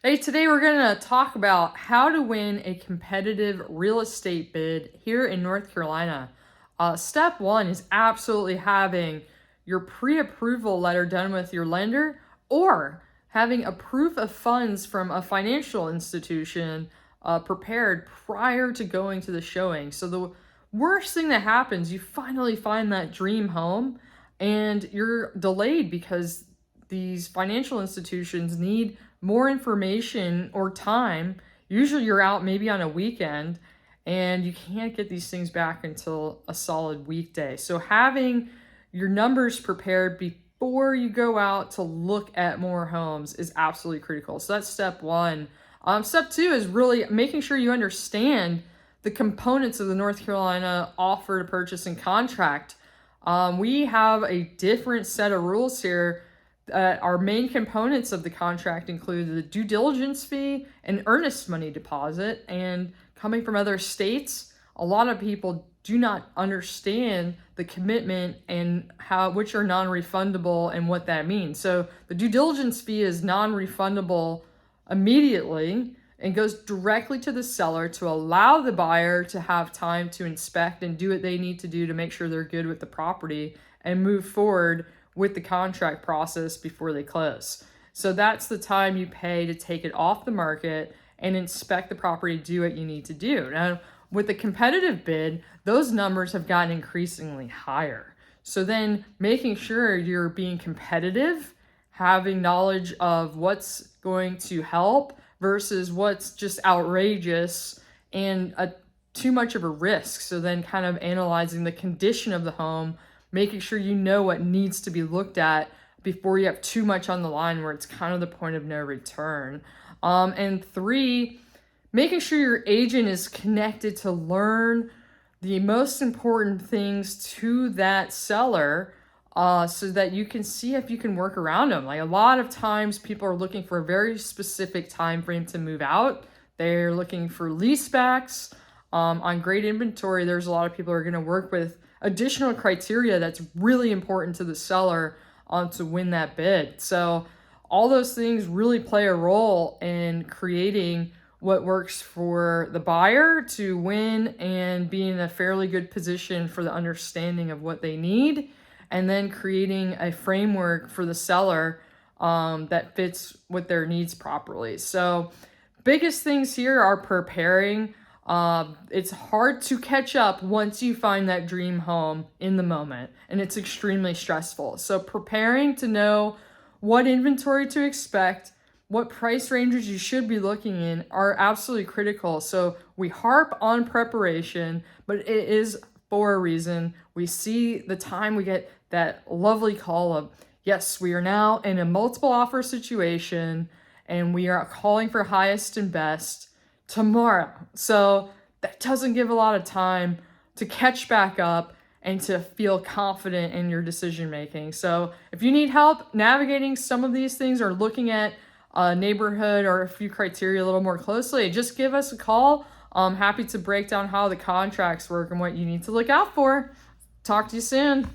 Hey, today we're going to talk about how to win a competitive real estate bid here in North Carolina. Step one is absolutely having your pre-approval letter done with your lender or having a proof of funds from a financial institution prepared prior to going to the showing. So the worst thing that happens, you finally find that dream home and you're delayed because these financial institutions need more information or time. Usually you're out maybe on a weekend and you can't get these things back until a solid weekday. So having your numbers prepared before you go out to look at more homes is absolutely critical. So that's step one. Step two is really making sure you understand the components of the North Carolina offer to purchase and contract. We have a different set of rules here. Our main components of the contract include the due diligence fee and earnest money deposit. And coming from other states, a lot of people do not understand the commitment and which are non-refundable and what that means. So the due diligence fee is non-refundable immediately and goes directly to the seller to allow the buyer to have time to inspect and do what they need to do to make sure they're good with the property and move forward with the contract process before they close. So that's the time you pay to take it off the market and inspect the property, do what you need to do. Now, with the competitive bid, those numbers have gotten increasingly higher. So then making sure you're being competitive, having knowledge of what's going to help versus what's just outrageous and too much of a risk. So then kind of analyzing the condition of the home, making sure you know what needs to be looked at before you have too much on the line where it's kind of the point of no return. And three, making sure your agent is connected to learn the most important things to that seller so that you can see if you can work around them. Like a lot of times people are looking for a very specific time frame to move out. They're looking for lease backs. On great inventory, there's a lot of people who are going to work with additional criteria that's really important to the seller to win that bid. So all those things really play a role in creating what works for the buyer to win and be in a fairly good position for the understanding of what they need, and then creating a framework for the seller that fits with their needs properly. So biggest things here are preparing. It's hard to catch up once you find that dream home in the moment, and it's extremely stressful. So preparing to know what inventory to expect, what price ranges you should be looking in are absolutely critical. So we harp on preparation, but it is for a reason. We see the time we get that lovely call of, yes, we are now in a multiple offer situation and we are calling for highest and best tomorrow. So that doesn't give a lot of time to catch back up and to feel confident in your decision making. So if you need help navigating some of these things or looking at a neighborhood or a few criteria a little more closely, just give us a call. I'm happy to break down how the contracts work and what you need to look out for. Talk to you soon.